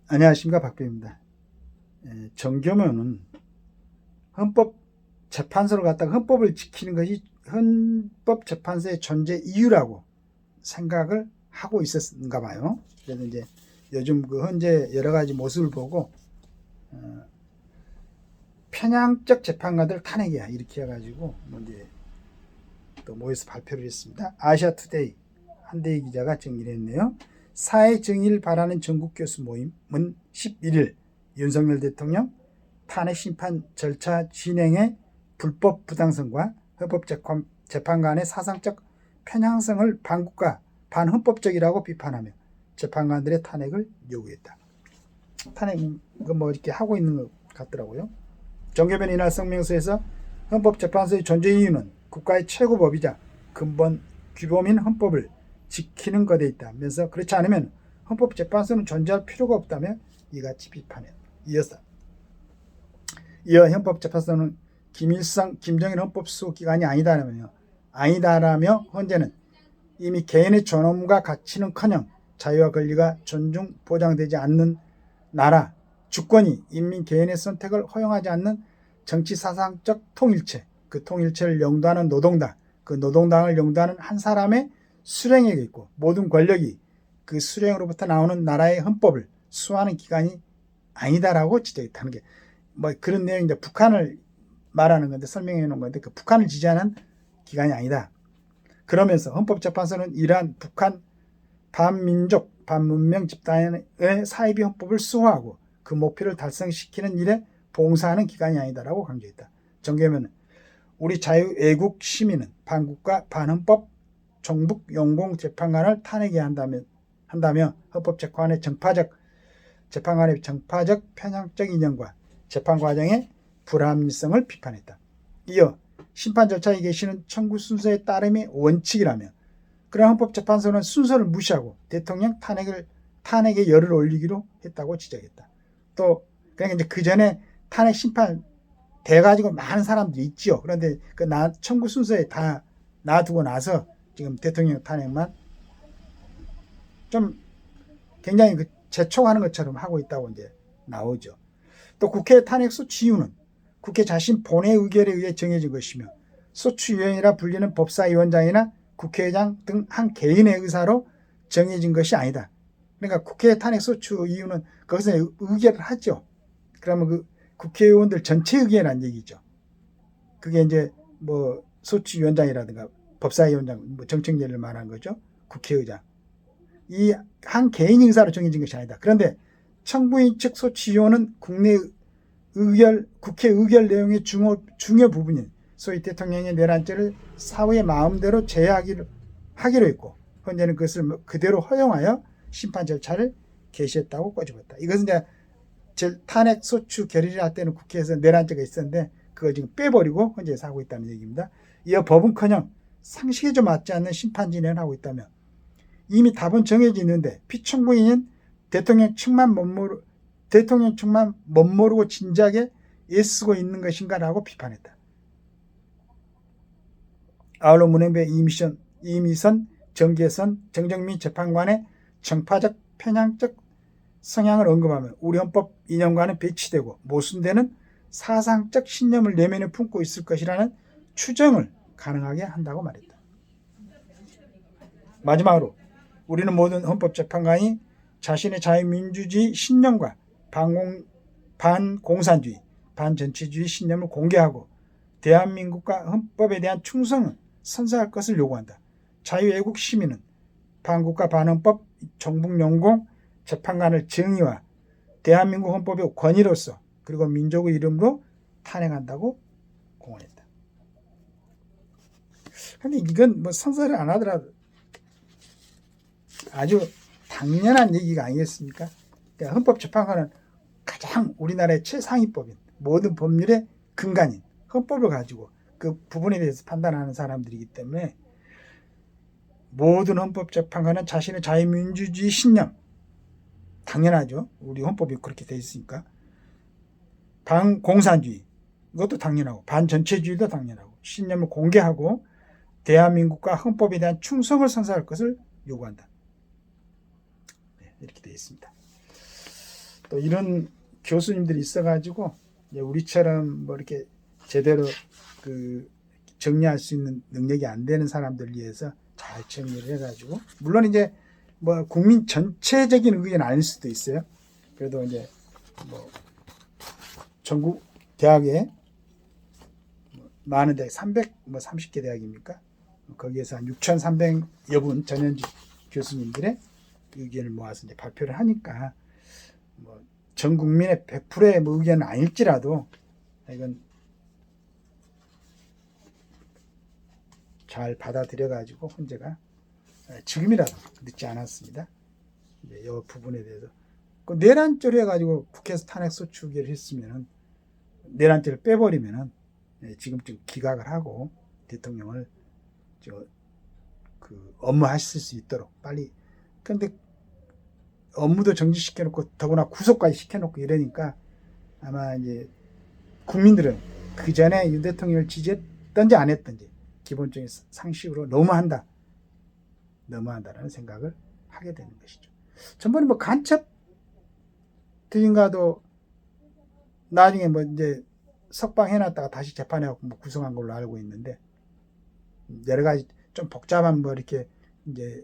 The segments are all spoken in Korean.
안녕하십니까, 박병입니다. 정교면은 헌법재판소를 갖다가 헌법을 지키는 것이 헌법재판소의 존재 이유라고 생각을 하고 있었는가 봐요. 그래서 이제 요즘 그 현재 여러 가지 모습을 보고 편향적 재판관들 탄핵이야 이렇게 해가지고 이제 또 모여서 발표를 했습니다. 아시아투데이 한대희 기자가 정리를 했네요. 사회 정의를 바라는 전국 교수 모임은 11일 윤석열 대통령 탄핵 심판 절차 진행의 불법 부당성과 헌법재판관의 사상적 편향성을 반국가 반헌법적이라고 비판하며 재판관들의 탄핵을 요구했다. 탄핵 뭐 이렇게 하고 있는 것 같더라고요. 정교변 이날 성명서에서 헌법재판소의 존재 이유는 국가의 최고법이자 근본 규범인 헌법을 지키는 것에 있다면서 그렇지 않으면 헌법재판소는 존재할 필요가 없다며 이같이 비판해. 이어 헌법재판소는 김일성, 김정일 헌법수호기관이 아니다라며 현재는 이미 개인의 존엄과 가치는커녕 자유와 권리가 존중 보장되지 않는 나라, 주권이 인민 개인의 선택을 허용하지 않는 정치 사상적 통일체, 그 통일체를 영도하는 노동당, 그 노동당을 영도하는 한 사람의 수령에게 있고 모든 권력이 그 수령으로부터 나오는 나라의 헌법을 수호하는 기관이 아니다라고 지적했다는 게 뭐 그런 내용인데 북한을 말하는 건데 설명해 놓은 건데 그 북한을 지지하는 기관이 아니다. 그러면서 헌법재판소는 이러한 북한 반민족 반문명 집단의 사이비 헌법을 수호하고 그 목표를 달성시키는 일에 봉사하는 기관이 아니다라고 강조했다. 정교면은 우리 자유애국 시민은 반국가 반헌법 종북 용공 재판관을 탄핵해야 한다며 헌법재판관의 정파적 편향적 인연과 재판 과정의 불합리성을 비판했다. 이어 심판 절차에 계시는 청구 순서의 따름이 원칙이라며 그러나 헌법재판소는 순서를 무시하고 대통령 탄핵에 열을 올리기로 했다고 지적했다. 또 그러니까 이제 그 전에 탄핵 심판 돼가지고 많은 사람들이 있죠. 그런데 그 청구 순서에 다 놔두고 나서 지금 대통령 탄핵만 좀 굉장히 그 재촉하는 것처럼 하고 있다고 이제 나오죠. 또 국회 탄핵 소추 이유는 국회 자신 본회 의결에 의해 정해진 것이며 소추위원이라 불리는 법사위원장이나 국회의장 등 한 개인의 의사로 정해진 것이 아니다. 그러니까 국회 탄핵 소추 이유는 거기서 의결을 하죠. 그러면 그 국회의원들 전체 의견이라는 얘기죠. 그게 이제 뭐 소추위원장이라든가 법사위원장, 뭐 정책례를 말한 거죠. 국회의장. 이 한 개인 의사로 정해진 것이 아니다. 그런데 청구인 측 소추위원은 국회 의결 내용의 중요 부분인 소위 대통령의 내란죄를 사후에 마음대로 제외하기로 했고 현재는 그것을 그대로 허용하여 심판 절차를 개시했다고 꼬집었다. 이것은 이제 탄핵 소추 결의를 할 때는 국회에서 내란죄가 있었는데 그걸 지금 빼버리고 현재에서 하고 있다는 얘기입니다. 이어 법은커녕 상식에 좀 맞지 않는 심판 진행을 하고 있다며 이미 답은 정해져 있는데 피청구인인 대통령 측만 못 모르고 진지하게 애쓰고 있는 것인가라고 비판했다. 아울러 문행배 이미선 정계선 정정민 재판관의 정파적 편향적 성향을 언급하며 우리 헌법 이념과는 배치되고 모순되는 사상적 신념을 내면에 품고 있을 것이라는 추정을 가능하게 한다고 말했다. 마지막으로 우리는 모든 헌법재판관이 자신의 자유민주주의 신념과 반공산주의, 반전체주의 신념을 공개하고 대한민국과 헌법에 대한 충성을 선서할 것을 요구한다. 자유애국 시민은 반국가 반헌법 종북용공 재판관을 정의와 대한민국 헌법의 권위로서 그리고 민족의 이름으로 탄핵한다고 공언했다. 근데 이건 뭐 선서를 안 하더라도 아주 당연한 얘기가 아니겠습니까? 그러니까 헌법재판관은 가장 우리나라의 최상위법인 모든 법률의 근간인 헌법을 가지고 그 부분에 대해서 판단하는 사람들이기 때문에 모든 헌법재판관은 자신의 자유민주주의 신념 당연하죠. 우리 헌법이 그렇게 돼 있으니까 반공산주의 이것도 당연하고 반전체주의도 당연하고 신념을 공개하고 대한민국과 헌법에 대한 충성을 선서할 것을 요구한다. 이렇게 되어 있습니다. 또 이런 교수님들이 있어가지고 이제 우리처럼 뭐 이렇게 제대로 그 정리할 수 있는 능력이 안 되는 사람들 위해서 잘 정리를 해가지고, 물론 이제 뭐 국민 전체적인 의견은 아닐 수도 있어요. 그래도 이제 뭐 전국 대학에 많은 대학 330개 대학입니까? 거기에서 한 6,300여 분 전현직 교수님들의 의견을 모아서 이제 발표를 하니까 뭐 전 국민의 100%의 뭐 의견은 아닐지라도 이건 잘 받아들여 가지고 헌재가 지금이라도 늦지 않았습니다. 이제 이 부분에 대해서 그 내란죄로 해가지고 국회에서 탄핵 소추기를 했으면은, 내란죄를 빼버리면은 지금쯤 기각을 하고 대통령을 그 업무하실 수 있도록 빨리. 근데 업무도 정지시켜놓고 더구나 구속까지 시켜놓고 이러니까 아마 이제 국민들은 그 전에 윤 대통령을 지지했던지 안 했던지 기본적인 상식으로 너무한다라는 생각을 하게 되는 것이죠. 전번에 뭐 간첩 등인가도 나중에 뭐 이제 석방해놨다가 다시 재판해갖고 뭐 구성한 걸로 알고 있는데, 여러 가지 좀 복잡한 뭐 이렇게 이제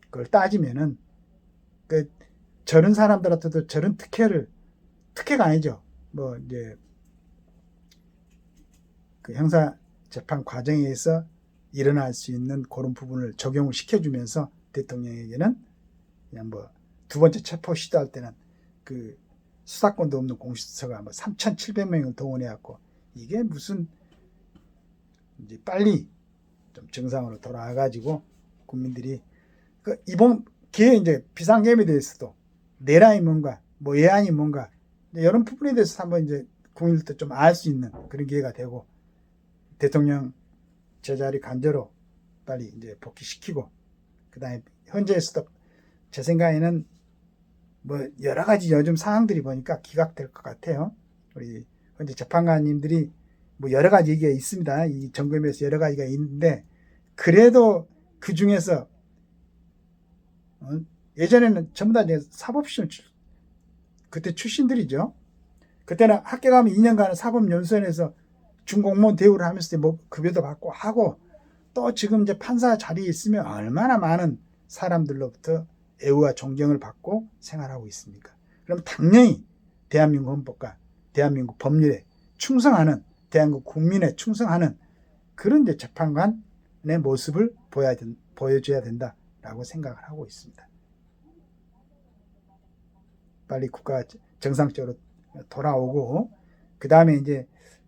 그걸 따지면은 그 저런 사람들한테도 저런 특혜가 아니죠. 뭐 이제 그 형사 재판 과정에서 일어날 수 있는 그런 부분을 적용을 시켜주면서 대통령에게는 그냥 뭐 두 번째 체포 시도할 때는 그 수사권도 없는 공수처가 뭐 3,700명을 동원해갖고 이게 무슨 이제 빨리 좀 정상으로 돌아와가지고 국민들이 그 이번 기회에 이제 비상계엄에 대해서도 내란이 뭔가 뭐 예안이 뭔가 이런 부분에 대해서 한번 이제 국민들도 좀 알 수 있는 그런 기회가 되고, 대통령 제자리 간저로 빨리 이제 복귀시키고, 그다음에 현재에서도 제 생각에는 뭐 여러 가지 요즘 상황들이 보니까 기각될 것 같아요. 우리 현재 재판관님들이 뭐 여러 가지 얘기가 있습니다. 이 점검에서 여러 가지가 있는데, 그래도 그 중에서 예전에는 전부 다 이제 사법시험 그때 출신들이죠. 그때는 학교 가면 2년간 사법연수원에서 중공무원 대우를 하면서 뭐 급여도 받고 하고, 또 지금 이제 판사 자리에 있으면 얼마나 많은 사람들로부터 애우와 존경을 받고 생활하고 있습니까? 그럼 당연히 대한민국 헌법과 대한민국 법률에 충성하는, 대한민국 국민에 충성하는 그런 이제 재판관의 모습을 보여줘야 된다라고 생각을 하고 있습니다. 빨리 국가가 정상적으로 돌아오고, 그 다음에 이제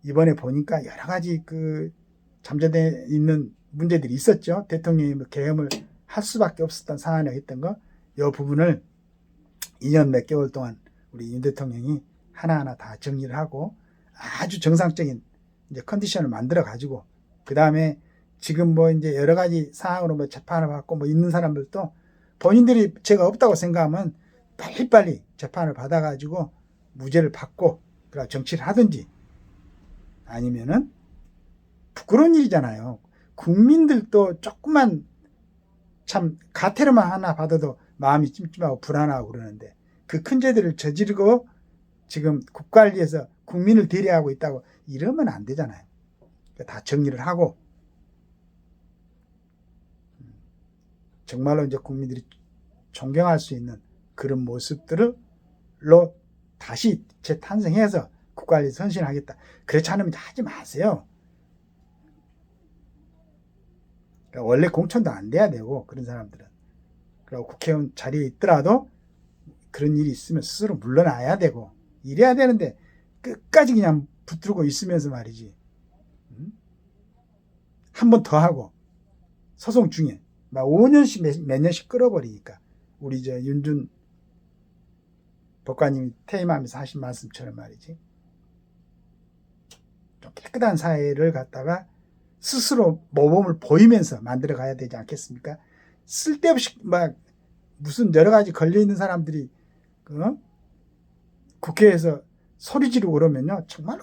이번에 보니까 여러 가지 그 잠재되어 있는 문제들이 있었죠. 대통령이 뭐 계엄을 할 수밖에 없었던 사안에 했던 거, 이 부분을 2년 몇 개월 동안 우리 윤 대통령이 하나하나 다 정리를 하고 아주 정상적인 이제 컨디션을 만들어 가지고, 그 다음에 지금 뭐 이제 여러 가지 사항으로 뭐 재판을 받고 뭐 있는 사람들도 본인들이 죄가 없다고 생각하면 빨리빨리 재판을 받아가지고 무죄를 받고 그리고 정치를 하든지, 아니면은 부끄러운 일이잖아요. 국민들도 조금만 참 가태료만 하나 받아도 마음이 찜찜하고 불안하고 그러는데, 그 큰 죄들을 저지르고 지금 국관리에서 국민을 대리하고 있다고 이러면 안 되잖아요. 다 정리를 하고 정말로 이제 국민들이 존경할 수 있는 그런 모습들로 다시 재탄생해서 국관리 선신하겠다. 그렇지 않으면 하지 마세요. 그러니까 원래 공천도 안 돼야 되고, 그런 사람들은. 그리고 국회의원 자리에 있더라도 그런 일이 있으면 스스로 물러나야 되고 이래야 되는데, 끝까지 그냥 붙들고 있으면서 말이지. 한 번 더 하고 소송 중에 막 5년씩 몇 년씩 끌어버리니까, 우리 저 윤준 법관님이 퇴임하면서 하신 말씀처럼 말이지, 좀 깨끗한 사회를 갖다가 스스로 모범을 보이면서 만들어 가야 되지 않겠습니까? 쓸데없이 막 무슨 여러 가지 걸려있는 사람들이 국회에서 소리 지르고 그러면요, 정말로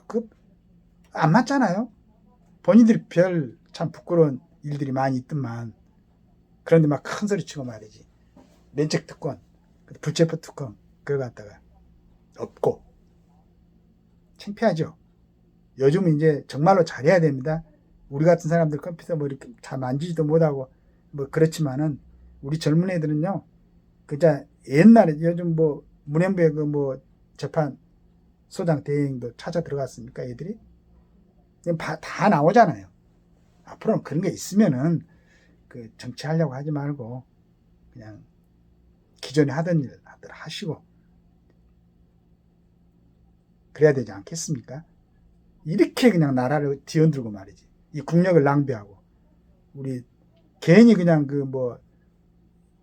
안 맞잖아요. 본인들이 별 참 부끄러운 일들이 많이 있더만, 그런데 막 큰 소리 치고 말이지, 면책 특권, 불체포 특권 그걸 갖다가 없고 창피하죠. 요즘 이제 정말로 잘해야 됩니다. 우리 같은 사람들 컴퓨터 뭐 이렇게 잘 만지지도 못하고 뭐 그렇지만은 우리 젊은 애들은요, 그자 옛날에 요즘 뭐 문행부의 그 뭐 재판 소장 대행도 찾아 들어갔습니까? 애들이 다 나오잖아요. 앞으로는 그런 게 있으면은 그 정치하려고 하지 말고 그냥 기존에 하던 일 하시고 그래야 되지 않겠습니까? 이렇게 그냥 나라를 뒤흔들고 말이지. 이 국력을 낭비하고 우리 괜히 그냥 그 뭐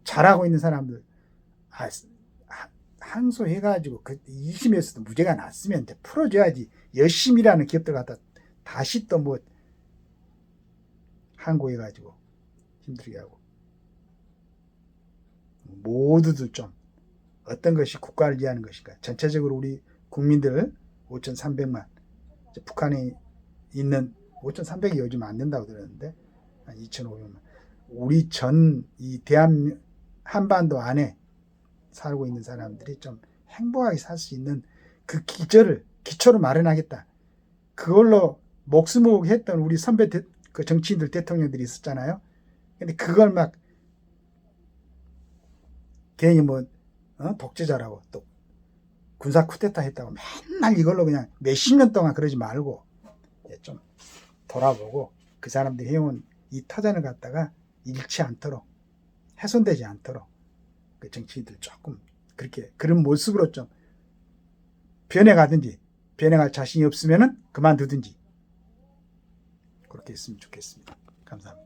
잘하고 있는 사람들 항소해가지고 그 2심에서도 무죄가 났으면 이제 풀어줘야지. 열심히 일하는 기업들 갖다 다시 또 뭐 항고해가지고 힘들게 하고. 모두들 좀 어떤 것이 국가를 위하는 것인가. 전체적으로 우리 국민들 5,300만, 북한에 있는 5,300이 요즘 안 된다고 들었는데 한 2,500만. 우리 전 이 한반도 안에 살고 있는 사람들이 좀 행복하게 살 수 있는 그 기초를 마련하겠다. 그걸로 목숨을 했던 우리 선배 그 정치인들 대통령들이 있었잖아요. 근데 그걸 막 괜히 뭐 독재자라고 또 군사 쿠데타 했다고 맨날 이걸로 그냥 몇십 년 동안 그러지 말고 좀 돌아보고 그 사람들이 해온 이 터전을 갖다가 잃지 않도록 훼손되지 않도록 그 정치인들 조금 그렇게 그런 모습으로 좀 변해가든지 변해갈 자신이 없으면은 그만두든지 그렇게 했으면 좋겠습니다. 감사합니다.